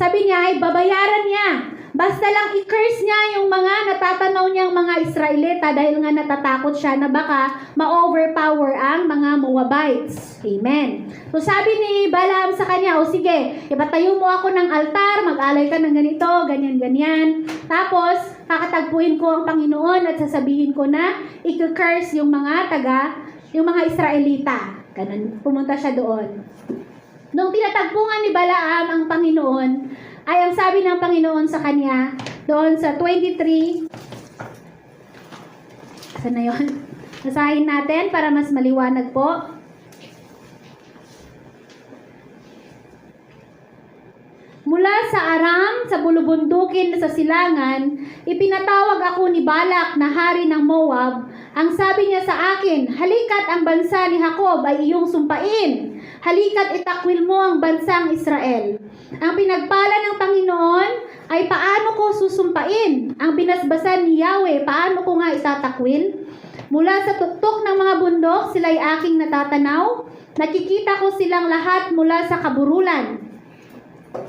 sabi niya ay babayaran niya. Basta lang i-curse niya yung mga natatanaw niyang mga Israelita dahil nga natatakot siya na baka ma-overpower ang mga Moabites. Amen. So sabi ni Balaam sa kanya, o sige, ipatayo mo ako ng altar, mag-alay ka ng ganito, ganyan-ganyan. Tapos, kakatagpuin ko ang Panginoon at sasabihin ko na i-curse yung mga Israelita. Ganun, pumunta siya doon. Nung tinatagpungan ni Balaam ang Panginoon, ay ang sabi ng Panginoon sa kanya, doon sa 23, saan na yun? Basahin natin para mas maliwanag po. Mula sa Aram, sa bulubundukin sa silangan, ipinatawag ako ni Balak na hari ng Moab. Ang sabi niya sa akin, halika't ang bansa ni Jacob ay iyong sumpain. Halika't itakwil mo ang bansang Israel. Ang pinagpala ng Panginoon ay paano ko susumpain? Ang binasbasan ni Yahweh, paano ko nga itatakwil? Mula sa tuktok ng mga bundok, sila'y aking natatanaw. Nakikita ko silang lahat mula sa kaburulan.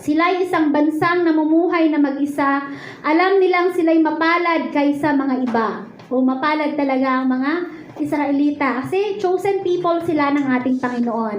Sila'y isang bansang namumuhay na mag-isa. Alam nilang sila'y mapalad kaysa mga iba. O mapalad talaga ang mga Israelita. Kasi chosen people sila ng ating Panginoon.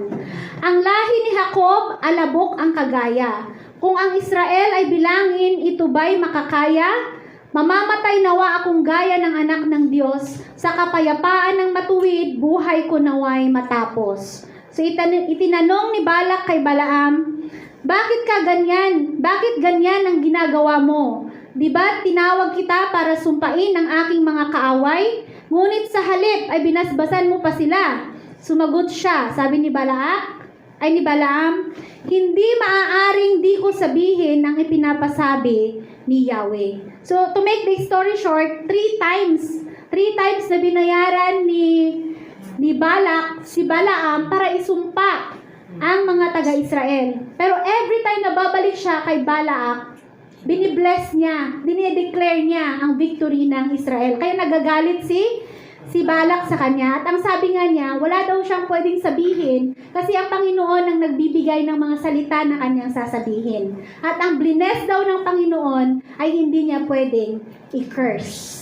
Ang lahi ni Jacob, alabok ang kagaya. Kung ang Israel ay bilangin, ito ba'y makakaya? Mamamatay nawa akong gaya ng anak ng Diyos. Sa kapayapaan ng matuwid, buhay ko naway matapos. So itinanong ni Balak kay Balaam, bakit ka ganyan? Bakit ganyan ang ginagawa mo? Diba tinawag kita para sumpain ang aking mga kaaway? Ngunit sa halip ay binasbasan mo pa sila. Sumagot siya, sabi ni Balaam, hindi maaaring di ko sabihin ang ipinapasabi ni Yahweh. So to make the story short, 3 times na binayaran ni Balak si Balaam para isumpa ang mga taga-Israel. Pero every time na babalik siya kay Balak, binibless niya, dinideclare niya ang victory ng Israel. Kaya nagagalit si Balak sa kanya. At ang sabi nga niya, wala daw siyang pwedeng sabihin kasi ang Panginoon ang nagbibigay ng mga salita na kanyang sasabihin. At ang bless daw ng Panginoon ay hindi niya pwedeng i-curse.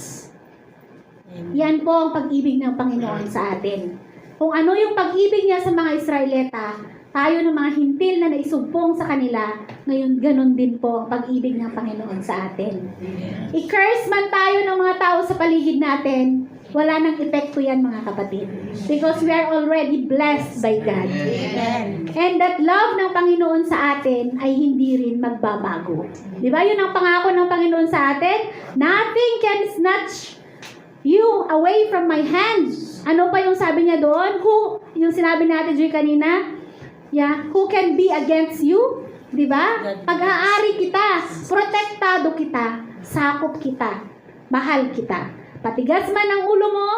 Yan po ang pag-ibig ng Panginoon sa atin. Kung ano yung pag-ibig niya sa mga Israelita, tayo ng mga hintil na naisumpong sa kanila, ngayon ganun din po ang pag-ibig ng Panginoon sa atin. I-curse man tayo ng mga tao sa paligid natin, wala nang epekto yan mga kapatid. Because we are already blessed by God. And that love ng Panginoon sa atin ay hindi rin magbabago. Di ba? Yun ang pangako ng Panginoon sa atin. Nothing can snatch you away from my hands. Ano pa yung sabi niya doon? Yung sinabi natin Joy kanina, who can be against you? Diba? Pag-aari kita, protektado kita, sakop kita, mahal kita. Patigas man ang ulo mo,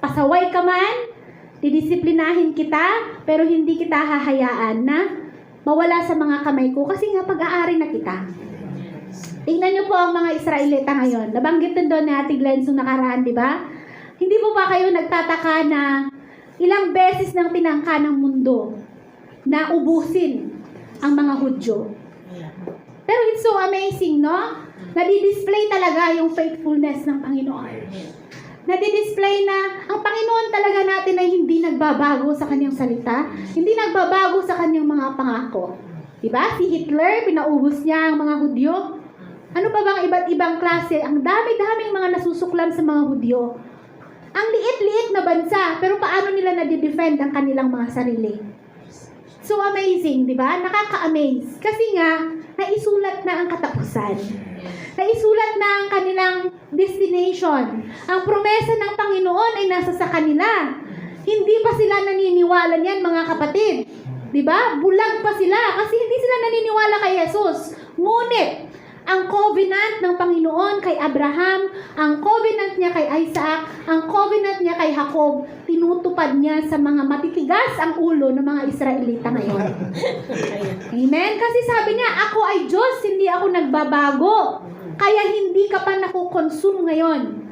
pasaway ka man, didisiplinahin kita, pero hindi kita hahayaan na mawala sa mga kamay ko kasi nga pag-aari na kita. Tingnan niyo po ang mga Israelita ngayon. Nabanggit din doon ni Ate Glenn nung nakaraan, di ba? Hindi po ba kayo nagtataka na ilang beses nang tinangka ng mundo na ubusin ang mga Hudyo? Pero it's so amazing, no? Nadi-display talaga yung faithfulness ng Panginoon. Nadi-display na ang Panginoon talaga natin ay hindi nagbabago sa kanyang salita, hindi nagbabago sa kanyang mga pangako. Diba? Si Hitler, pinaubos niya ang mga Hudyo. Ano pa bang iba't ibang klase? Ang dami-daming mga nasusuklam sa mga Hudyo. Ang liit-liit na bansa, pero paano nila nadi-defend ang kanilang mga sarili? So amazing, di ba? Nakaka-amaze. Kasi nga, naisulat na ang katapusan. Naisulat na ang kanilang destination. Ang promesa ng Panginoon ay nasa sa kanila. Hindi pa sila naniniwala niyan, mga kapatid. Di ba? Bulag pa sila kasi hindi sila naniniwala kay Jesus. Ngunit, ang covenant ng Panginoon kay Abraham, ang covenant niya kay Isaac, ang covenant niya kay Jacob, tinutupad niya sa mga matitigas ang ulo ng mga Israelita ngayon. Amen? Kasi sabi niya, ako ay Diyos, hindi ako nagbabago. Kaya hindi ka pa nakukonsume ngayon.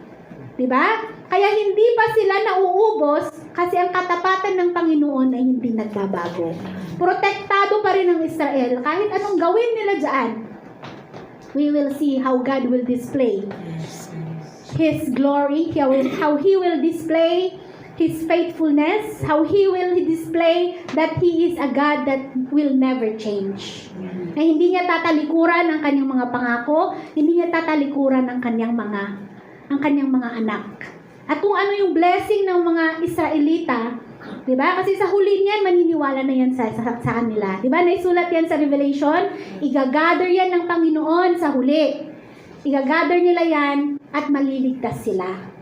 Diba? Kaya hindi pa sila nauubos kasi ang katapatan ng Panginoon ay hindi nagbabago. Protektado pa rin ang Israel kahit anong gawin nila dyan. we will see how God will display His glory, how He will display His faithfulness, how He will display that He is a God that will never change. Na hindi niya tatalikuran ang kanyang mga pangako, hindi niya tatalikuran ang kanyang mga anak. At kung ano yung blessing ng mga Israelita, di ba? Kasi sa huli niyan, maniniwala na yan sa kanila. Di ba? Naisulat yan sa Revelation, igagather yan ng Panginoon sa huli. Igagather nila yan at maliligtas sila.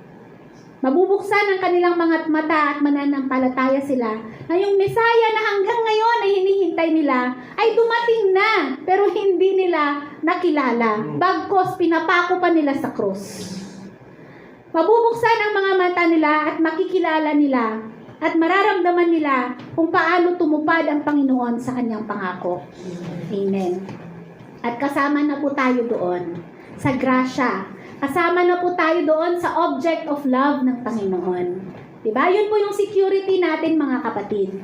Mabubuksan ang kanilang mga mata at mananampalataya sila na yung Mesaya na hanggang ngayon ay hinihintay nila ay dumating na pero hindi nila nakilala. Bagkos pinapako pa nila sa krus. Mabubuksan ang mga mata nila at makikilala nila at mararamdaman nila kung paano tumupad ang Panginoon sa kanyang pangako. Amen. At kasama na po tayo doon sa grasya. Kasama na po tayo doon sa object of love ng Panginoon. Diba? Yun po yung security natin mga kapatid.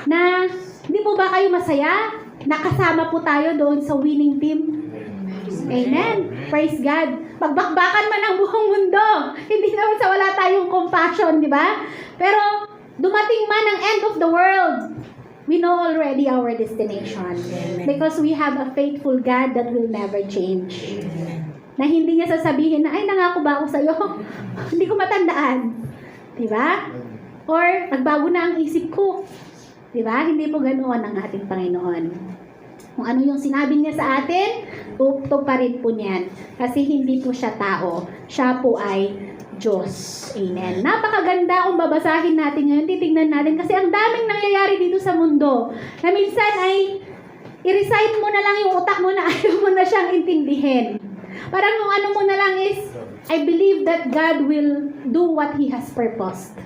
Na, hindi po ba kayo masaya? Nakasama po tayo doon sa winning team. Amen. Praise God. Pagbakbakan man ang buong mundo. Hindi naman sa wala tayong compassion, di ba? Pero, dumating man ang end of the world, we know already our destination. Because we have a faithful God that will never change. Na hindi niya sasabihin na, ay, nangako ba ako sa'yo? Hindi ko matandaan. Diba? Or, nagbago na ang isip ko. Diba? Hindi po ganoon ang ating Panginoon. Kung ano yung sinabi niya sa atin, tuparin po niyan. Kasi hindi po siya tao. Siya po ay Diyos. Amen. Napakaganda kung babasahin natin ngayon. Titignan natin. Kasi ang daming nangyayari dito sa mundo. Na minsan ay, i-recite mo na lang yung utak mo na ayaw mo na siyang intindihin. Parang nung ano mo na lang is, I believe that God will do what He has purposed.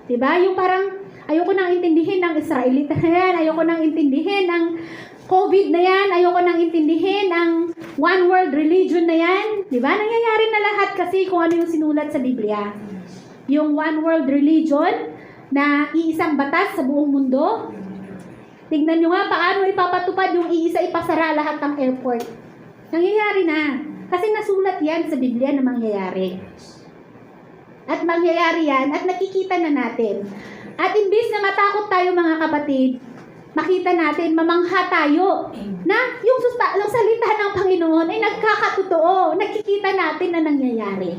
Diba? Yung parang, ayoko nang intindihin ng Israelita na yan, ayoko nang intindihin ng COVID na yan, ayoko nang intindihin ng one world religion na yan. Diba? Nangyayari na lahat kasi kung ano yung sinulat sa Biblia. Yung one world religion na iisang batas sa buong mundo. Tignan nyo nga paano ipapatupad yung iisa ipasara lahat ng airport. Nangyayari na. Kasi nasulat yan sa Biblia na mangyayari. At mangyayari yan at nakikita na natin. At imbis na matakot tayo mga kapatid, makita natin, mamangha tayo na yung salita ng Panginoon ay nagkakatotoo. Nakikita natin na nangyayari.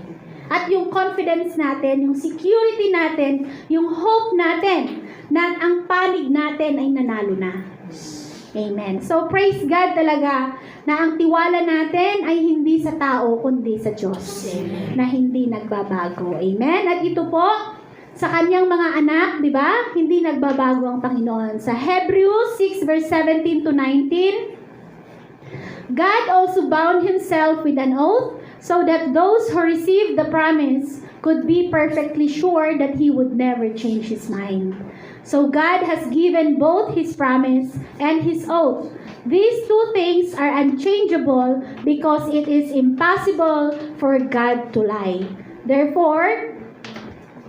At yung confidence natin, yung security natin, yung hope natin na ang panig natin ay nanalo na. Amen. So praise God talaga na ang tiwala natin ay hindi sa tao kundi sa Diyos. Amen. Na hindi nagbabago. Amen. At ito po sa kanyang mga anak, di ba? Hindi nagbabago ang Panginoon. Sa Hebrews 6 verse 17 to 19, God also bound Himself with an oath so that those who received the promise could be perfectly sure that He would never change His mind. So God has given both His promise and His oath. These two things are unchangeable because it is impossible for God to lie. Therefore,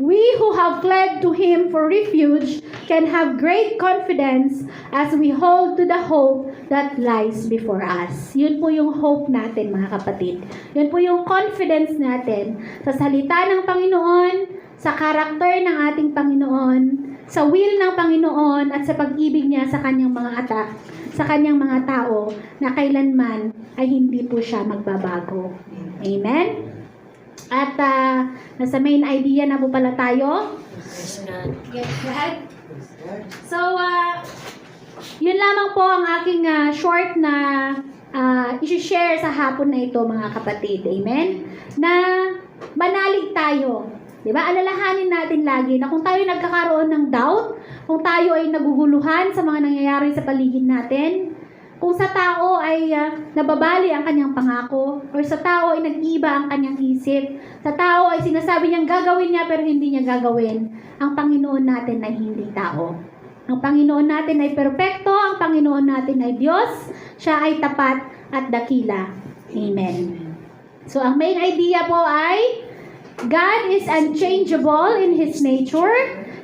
we who have fled to Him for refuge can have great confidence as we hold to the hope that lies before us. Yun po yung hope natin mga kapatid. Yun po yung confidence natin sa salita ng Panginoon, sa karakter ng ating Panginoon, sa will ng Panginoon at sa pag-ibig niya sa kanyang mga sa kanyang mga tao na kailanman ay hindi po siya magbabago. Amen? At nasa main idea na po pala tayo. Yes, God. So, yun lamang po ang aking short na isi-share sa hapon na ito mga kapatid. Amen? Na manalig tayo. Diba? Alalahanin natin lagi na kung tayo nagkakaroon ng doubt, kung tayo ay naguguluhan sa mga nangyayari sa paligid natin, kung sa tao ay nababali ang kanyang pangako, or sa tao ay nag-iba ang kanyang isip, sa tao ay sinasabi niyang gagawin niya pero hindi niya gagawin, ang Panginoon natin ay hindi tao. Ang Panginoon natin ay perpekto, ang Panginoon natin ay Diyos, siya ay tapat at dakila. Amen. So, ang main idea po ay God is unchangeable in His nature,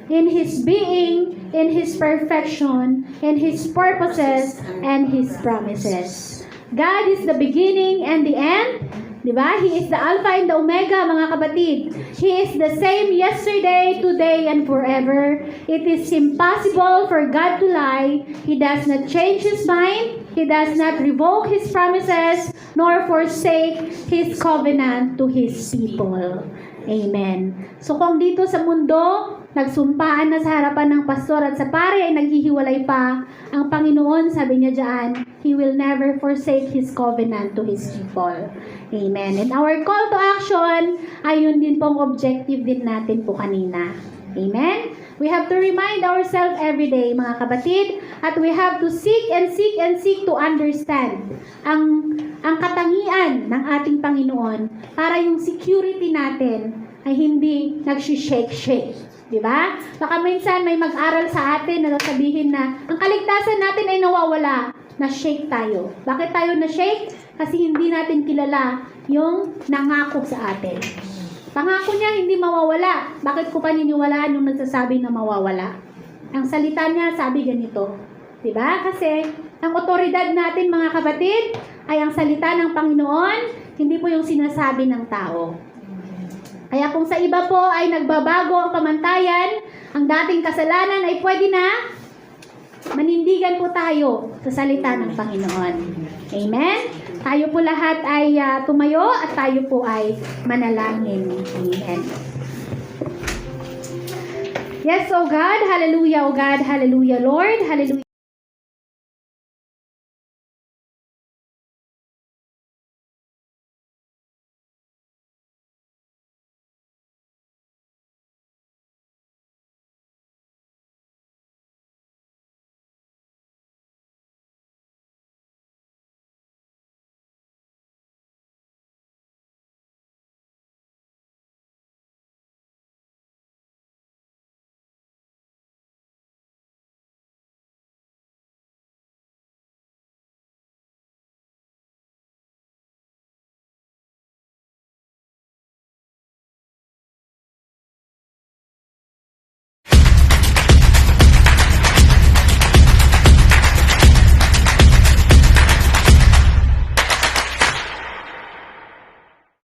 in His being, in His perfection, in His purposes, and His promises. God is the beginning and the end. Diba? He is the Alpha and the Omega, mga kapatid. He is the same yesterday, today, and forever. It is impossible for God to lie. He does not change His mind. He does not revoke His promises, nor forsake His covenant to His people. Amen. So kung dito sa mundo, nagsumpaan na sa harapan ng pastor at sa pare ay naghihiwalay pa, ang Panginoon, sabi niya dyan, He will never forsake His covenant to His people. Amen. And our call to action ay yun din pong objective din natin po kanina. Amen? We have to remind ourselves every day, mga kapatid, at we have to seek and seek and seek to understand ang katangian ng ating Panginoon para yung security natin ay hindi nagsishake-shake. Diba? Baka minsan may mag-aral sa atin na sabihin na ang kaligtasan natin ay nawawala. Na-shake tayo. Bakit tayo na-shake? Kasi hindi natin kilala yung nangako sa atin. Pangako niya hindi mawawala. Bakit ko paniniwalaan yung nagsasabi na mawawala? Ang salita niya sabi ganito. Diba? Kasi ang otoridad natin, mga kapatid, ay ang salita ng Panginoon, hindi po yung sinasabi ng tao. Kaya kung sa iba po ay nagbabago ang pamantayan, ang dating kasalanan ay pwede na manindigan po tayo sa salita ng Panginoon. Amen? Tayo po lahat ay tumayo at tayo po ay manalangin. Amen. Yes, oh God, hallelujah, oh God, hallelujah, Lord, hallelujah.